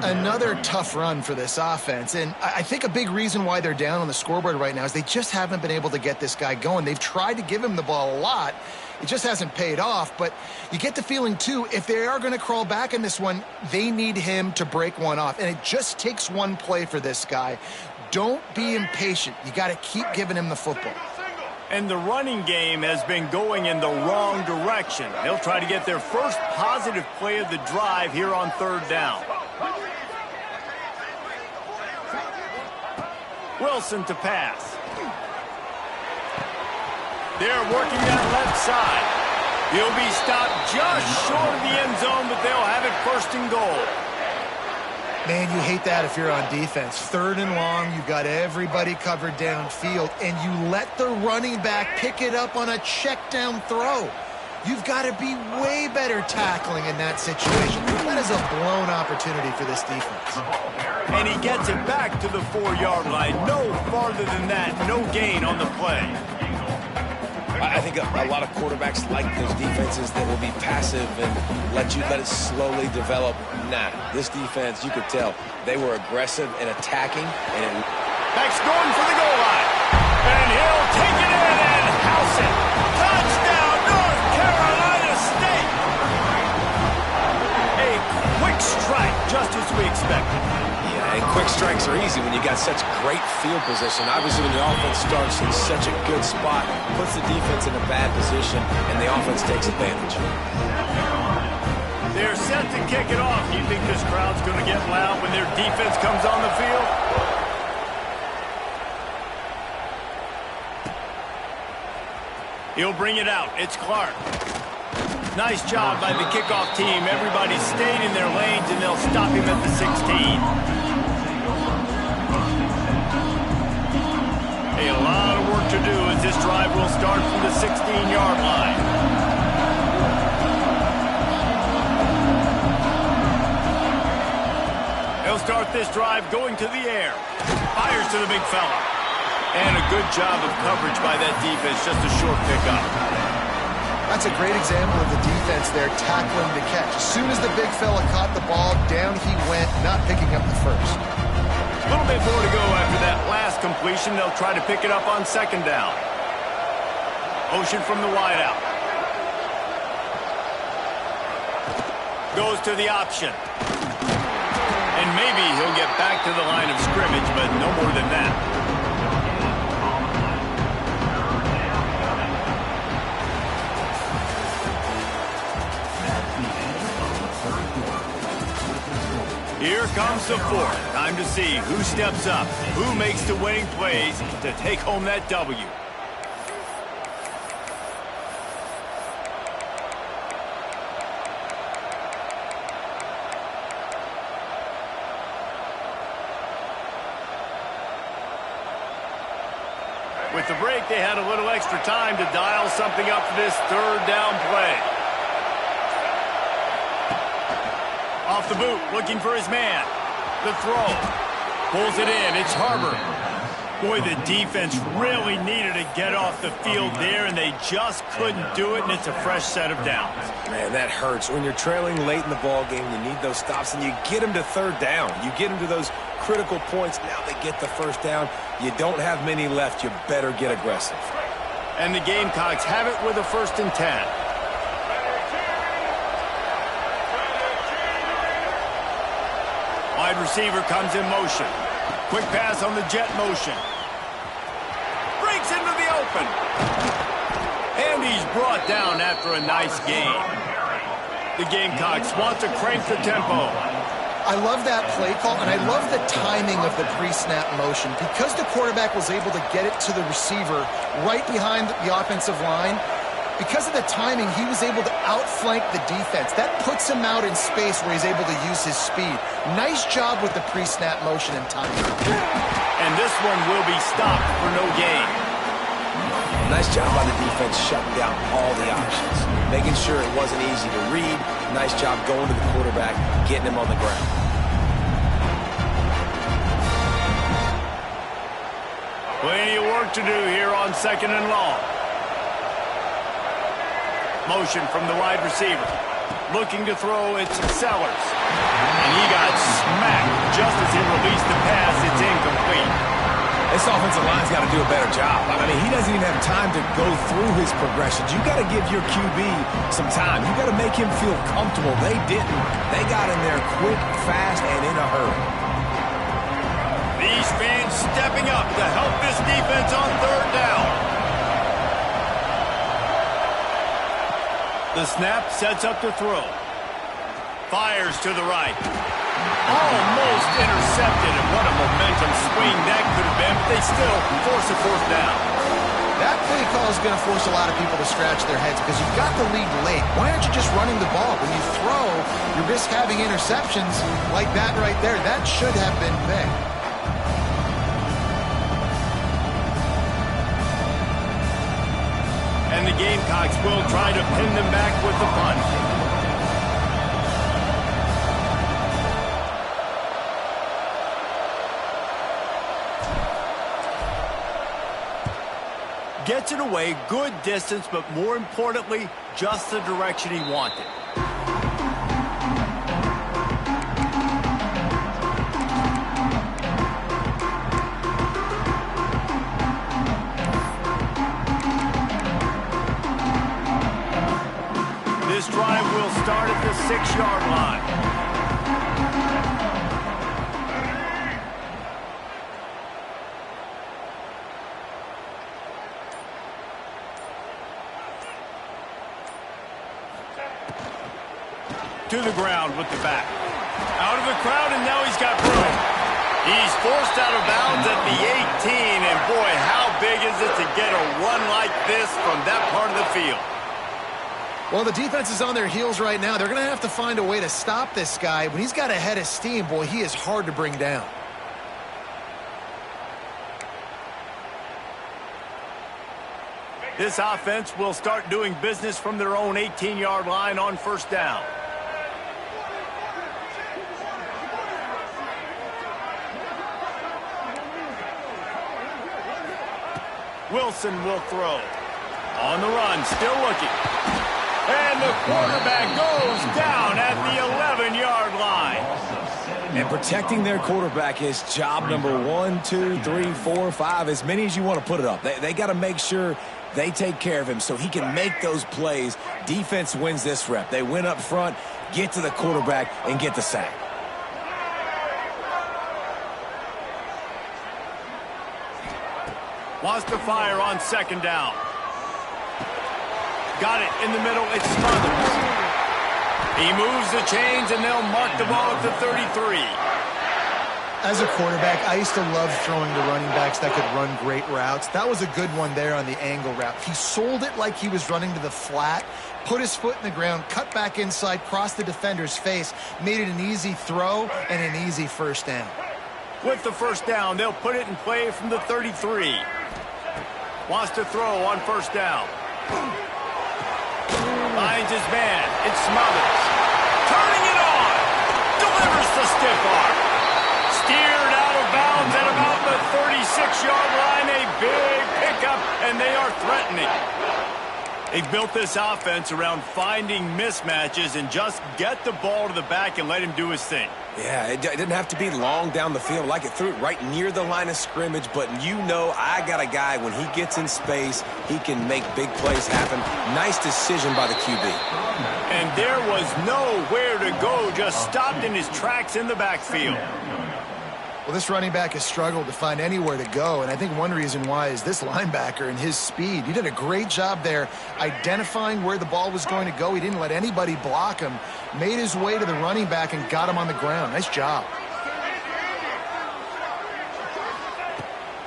Another tough run for this offense, and I think a big reason why they're down on the scoreboard right now is they just haven't been able to get this guy going. They've tried to give him the ball a lot. It just hasn't paid off, but you get the feeling, too, if they are going to crawl back in this one, they need him to break one off, and it just takes one play for this guy. Don't be impatient. You got to keep giving him the football. And the running game has been going in the wrong direction. They'll try to get their first positive play of the drive here on 3rd down. Wilson to pass. They're working that left side. He'll be stopped just short of the end zone, but they'll have it 1st and goal. Man, you hate that if you're on defense. 3rd and long, you've got everybody covered downfield, and you let the running back pick it up on a check down throw. You've got to be way better tackling in that situation. That is a blown opportunity for this defense. And he gets it back to the 4-yard line. No farther than that. No gain on the play. I think a lot of quarterbacks like those defenses that will be passive and let it slowly develop. Nah, this defense, you could tell, they were aggressive and attacking. Back's going for the goal line. And he'll take it in and house it. Touchdown, North Carolina State. A quick strike, just as we expected. Yeah, and quick strikes are easy when you got such great field position. Obviously, when the offense starts in such a good spot, puts the defense in a bad position, and the offense takes advantage. They're set to kick it off. Do you think this crowd's going to get loud when their defense comes on the field? He'll bring it out. It's Clark. Nice job by the kickoff team. Everybody stayed in their lanes, and they'll stop him at the 16. A lot of work to do as this drive will start from the 16-yard line. They'll start this drive going to the air. Fires to the big fella. And a good job of coverage by that defense, just a short pickup. That's a great example of the defense there tackling the catch. As soon as the big fella caught the ball, down he went, not picking up the first. A little bit more to go after that last completion. They'll try to pick it up on 2nd down. Motion from the wideout. Goes to the option. And maybe he'll get back to the line of scrimmage, but no more than that. Here comes the 4th. Time to see who steps up, who makes the winning plays to take home that W. With the break, they had a little extra time to dial something up for this 3rd down play. Off the boot, looking for his man. The throw. Pulls it in. It's Harbor. Boy, the defense really needed to get off the field there, and they just couldn't do it, and it's a fresh set of downs. Man, that hurts. When you're trailing late in the ball game, you need those stops, and you get them to 3rd down. You get them to those critical points. Now they get the 1st down. You don't have many left. You better get aggressive. And the Gamecocks have it with a 1st and 10. Wide receiver comes in motion. Quick pass on the jet motion. Breaks into the open. And he's brought down after a nice gain. The Gamecocks want to crank the tempo. I love that play call, and I love the timing of the pre-snap motion. Because the quarterback was able to get it to the receiver right behind the offensive line, because of the timing, he was able to outflank the defense. That puts him out in space where he's able to use his speed. Nice job with the pre-snap motion and timing. And this one will be stopped for no gain. Nice job by the defense shutting down all the options, making sure it wasn't easy to read. Nice job going to the quarterback, getting him on the ground. Plenty of work to do here on 2nd and long. Motion from the wide receiver. Looking to throw, it's Sellers. And he got smacked just as he released the pass. It's incomplete. This offensive line's got to do a better job. I mean, he doesn't even have time to go through his progressions. You got to give your QB some time. You got to make him feel comfortable. They didn't. They got in there quick, fast, and in a hurry. These fans stepping up to help this defense on 3rd down. The snap sets up to throw. Fires to the right. Almost intercepted, and what a momentum swing that could have been, but they still force a 4th down. That play call is going to force a lot of people to scratch their heads because you've got the lead late. Why aren't you just running the ball? When you throw, you risk having interceptions like that right there. That should have been big. And the Gamecocks will try to pin them back with the punt. Gets it away, good distance, but more importantly, just the direction he wanted. This drive will start at the 6-yard line. To the ground with the back. Out of the crowd, and now he's got room. He's forced out of bounds at the 18, and boy, how big is it to get a run like this from that part of the field? Well, the defense is on their heels right now. They're going to have to find a way to stop this guy. When he's got a head of steam, boy, he is hard to bring down. This offense will start doing business from their own 18-yard line on 1st down. Wilson will throw. On the run, still looking. And the quarterback goes down at the 11-yard line. And protecting their quarterback is job number 1, 2, 3, 4, 5, as many as you want to put it up. They got to make sure they take care of him so he can make those plays. Defense wins this rep. They win up front, get to the quarterback, and get the sack. Wants to fire on 2nd down. Got it in the middle. It's Smothers. He moves the chains, and they'll mark the ball at the 33. As a quarterback, I used to love throwing to running backs that could run great routes. That was a good one there on the angle route. He sold it like he was running to the flat, put his foot in the ground, cut back inside, crossed the defender's face, made it an easy throw and an easy 1st down. With the 1st down, they'll put it in play from the 33. Wants to throw on 1st down. Finds his man. It's Smothers. Turning it on. Delivers the stiff arm. Steered out of bounds at about the 36-yard line. A big pickup, and they are threatening. They've built this offense around finding mismatches and just get the ball to the back and let him do his thing. Yeah, it didn't have to be long down the field. Like it threw it right near the line of scrimmage, but you know I got a guy, when he gets in space, he can make big plays happen. Nice decision by the QB. And there was nowhere to go, just stopped in his tracks in the backfield. Well, this running back has struggled to find anywhere to go, and I think one reason why is this linebacker and his speed. He did a great job there identifying where the ball was going to go. He didn't let anybody block him, made his way to the running back and got him on the ground. Nice job.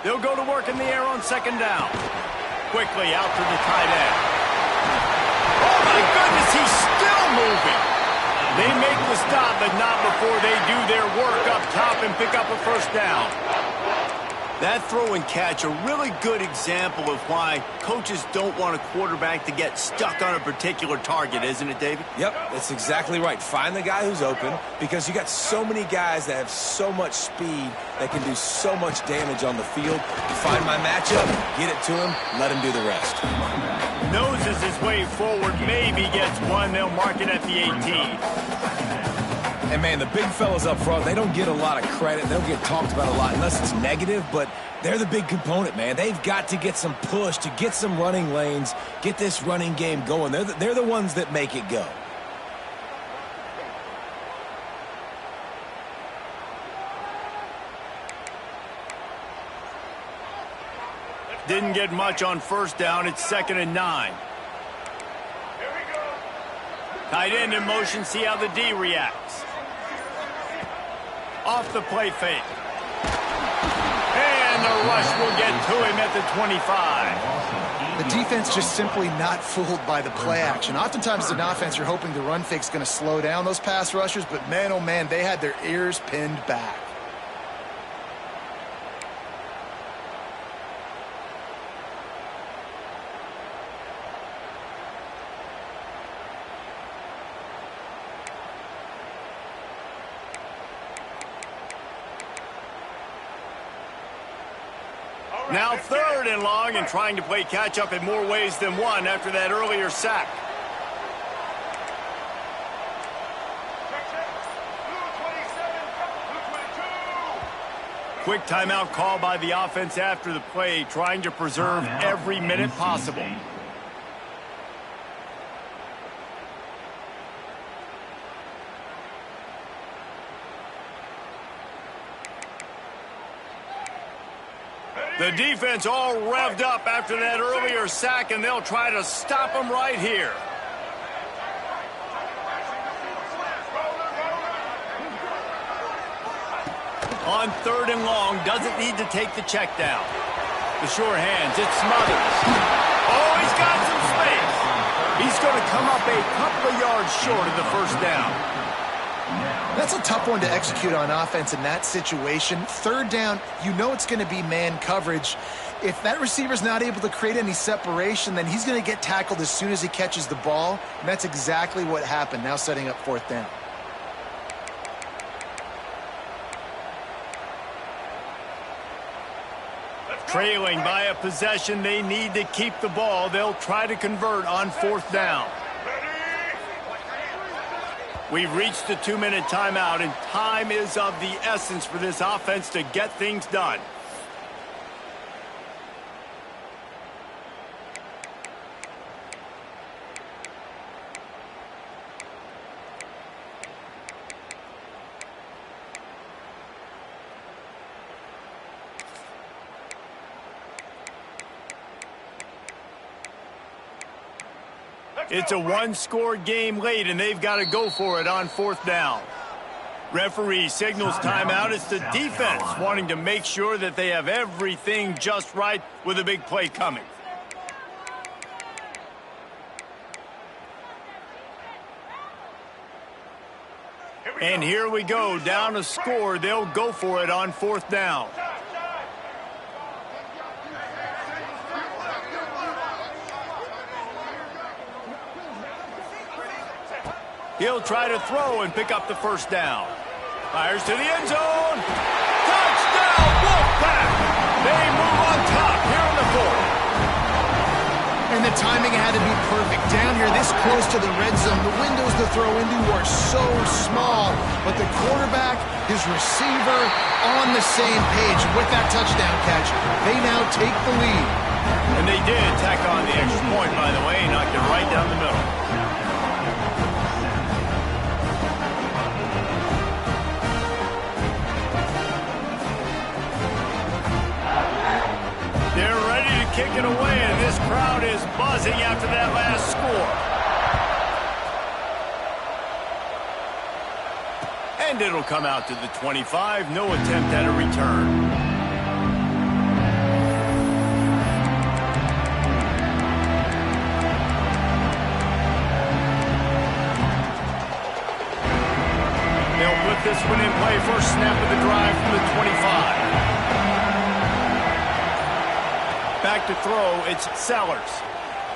They'll go to work in the air on second down. Quickly out to the tight end. Oh, my goodness, he's still moving. They make the stop, but not before they do their work up top and pick up a first down. That throw and catch, a really good example of why coaches don't want a quarterback to get stuck on a particular target, isn't it, David? Yep, that's exactly right. Find the guy who's open, because you got so many guys that have so much speed that can do so much damage on the field. Find my matchup, get it to him, let him do the rest. Noses his way forward, maybe gets one. They'll mark it at the 18. And, man, the big fellas up front, they don't get a lot of credit. They don't get talked about a lot unless it's negative, but they're the big component, man. They've got to get some push, to get some running lanes, get this running game going. They're the ones that make it go. Didn't get much on first down. It's 2nd and 9. Tight end in motion. See how the D reacts. Off the play fake. And the rush will get to him at the 25. The defense just simply not fooled by the play action. Oftentimes as an offense, you're hoping the run fake's going to slow down those pass rushers, but man, oh man, they had their ears pinned back. Now 3rd and long, and trying to play catch-up in more ways than one after that earlier sack. Quick timeout call by the offense after the play, trying to preserve every minute possible. The defense all revved up after that earlier sack, and they'll try to stop them right here. On 3rd and long, doesn't need to take the check down. The sure hands, it's Smothers. Oh, he's got some space. He's going to come up a couple of yards short of the first down. That's a tough one to execute on offense in that situation. 3rd down, you know it's going to be man coverage. If that receiver's not able to create any separation, then he's going to get tackled as soon as he catches the ball. And that's exactly what happened, now setting up 4th down. Trailing by a possession, they need to keep the ball. They'll try to convert on 4th down. We've reached the 2-minute timeout, and time is of the essence for this offense to get things done. It's a one-score game late, and they've got to go for it on 4th down. Referee signals timeout. It's the defense wanting to make sure that they have everything just right with a big play coming. And here we go, down a score. They'll go for it on 4th down. He'll try to throw and pick up the first down. Fires to the end zone. Touchdown, Wolfpack! They move on top here in the 4th. And And the timing had to be perfect. Down here, this close to the red zone, the windows to throw into are so small. But the quarterback, his receiver, on the same page. With that touchdown catch, they now take the lead. And they did tack on the extra point, by the way, knocked it right down the middle. They're ready to kick it away, and this crowd is buzzing after that last score. And it'll come out to the 25. No attempt at a return. They'll put this one in play. First snap of the drive from the 25. Back to throw, it's Sellers.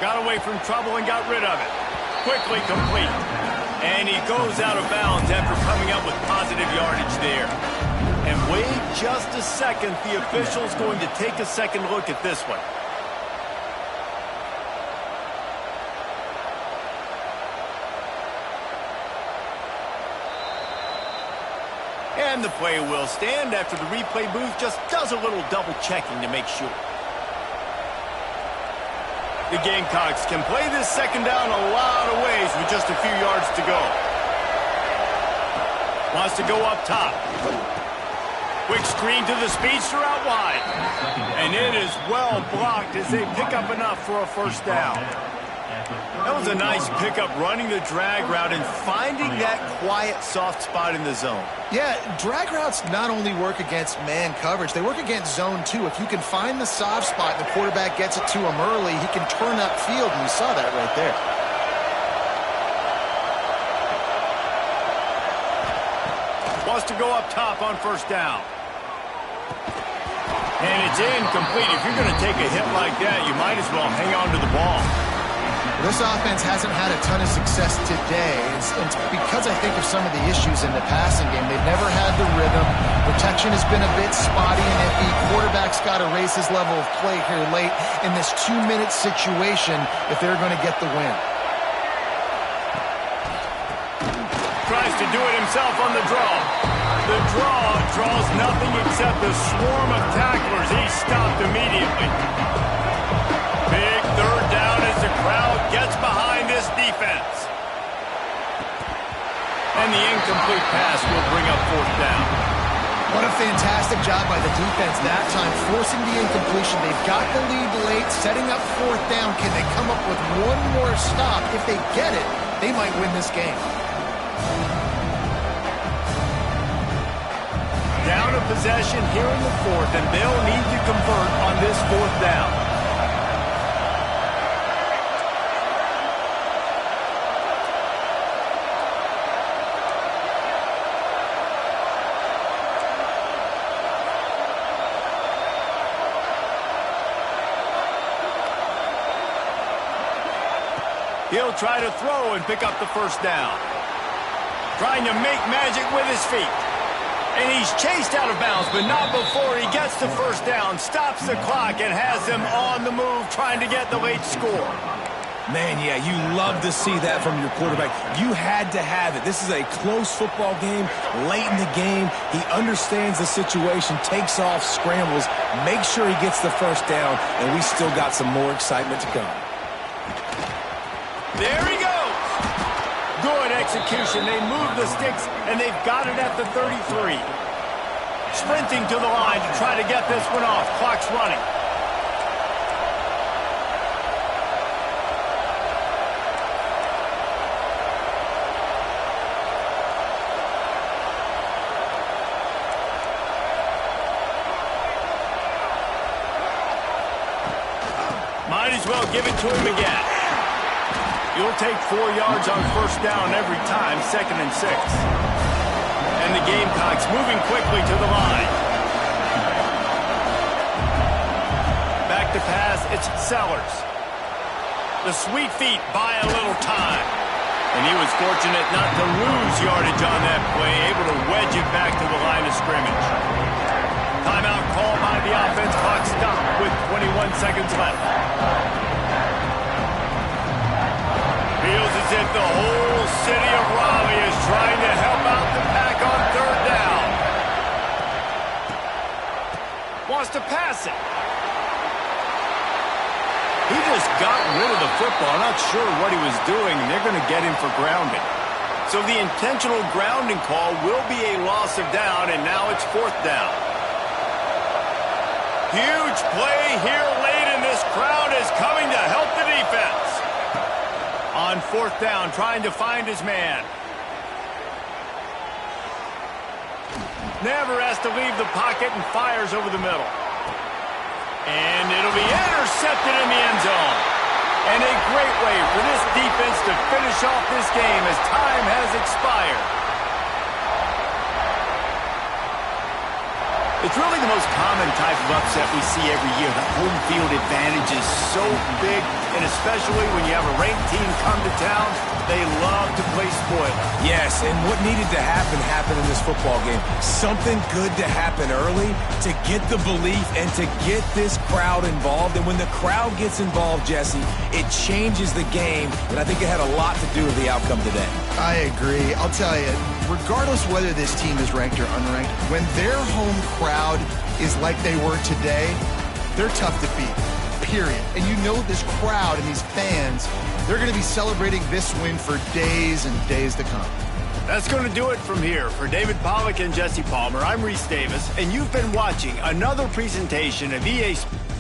Got away from trouble and got rid of it. Quickly complete. And he goes out of bounds after coming up with positive yardage there. And wait just a second. The official's going to take a second look at this one. And the play will stand after the replay booth just does a little double checking to make sure. The Gamecocks can play this second down a lot of ways with just a few yards to go. Wants to go up top. Quick screen to the speedster out wide. And it is well blocked as they pick up enough for a first down. That was a nice pickup, running the drag route and finding that quiet, soft spot in the zone. Yeah, drag routes not only work against man coverage, they work against zone too. If you can find the soft spot and the quarterback gets it to him early, he can turn upfield, and you saw that right there. Wants to go up top on first down. And it's incomplete. If you're going to take a hit like that, you might as well hang on to the ball. This offense hasn't had a ton of success today. It's because I think of some of the issues in the passing game. They've never had the rhythm. Protection has been a bit spotty and iffy. Quarterback's got to raise his level of play here late in this 2-minute situation if they're going to get the win. Tries to do it himself on the draw. The draw draws nothing except a swarm of tacklers. He's stopped immediately. Big third down as the crowd gets behind this defense. And the incomplete pass will bring up fourth down. What a fantastic job by the defense that time, forcing the incompletion. They've got the lead late, setting up fourth down. Can they come up with one more stop? If they get it, they might win this game. Down a possession here in the fourth, and they'll need to convert on this fourth down. He'll try to throw and pick up the first down. Trying to make magic with his feet. And he's chased out of bounds, but not before he gets the first down, stops the clock, and has them on the move trying to get the late score. Man, yeah, you love to see that from your quarterback. You had to have it. This is a close football game, late in the game. He understands the situation, takes off, scrambles, makes sure he gets the first down, and we still got some more excitement to come. There he goes. Good execution. They move the sticks, and they've got it at the 33. Sprinting to the line to try to get this one off. Clock's running. Might as well give it to him again. You'll take 4 yards on first down every time, 2nd and 6. And the Gamecocks moving quickly to the line. Back to pass, it's Sellers. The sweet feet buy a little time. And he was fortunate not to lose yardage on that play, able to wedge it back to the line of scrimmage. Timeout called by the offense. Clock stopped with 21 seconds left. it. The whole city of Raleigh is trying to help out the pack on third down. Wants to pass it. He just got rid of the football. Not sure what he was doing. They're going to get him for grounding. So the intentional grounding call will be a loss of down, and now it's fourth down. Huge play here late, and this crowd is coming to help the defense. On fourth down, trying to find his man. Never has to leave the pocket and fires over the middle. And it'll be intercepted in the end zone. And a great way for this defense to finish off this game as time has expired. It's really the most common type of upset we see every year. The home field advantage is so big, and especially when you have a ranked team come to town, they love to play spoiler. Yes, and what needed to happen happened in this football game. Something good to happen early to get the belief and to get this crowd involved. And when the crowd gets involved, Jesse, it changes the game, and I think it had a lot to do with the outcome today. I agree. I'll tell you, regardless whether this team is ranked or unranked, when their home crowd is like they were today, they're tough to beat, period. And you know this crowd and these fans, they're going to be celebrating this win for days and days to come. That's going to do it from here. For David Pollack and Jesse Palmer, I'm Reese Davis, and you've been watching another presentation of EA Sports.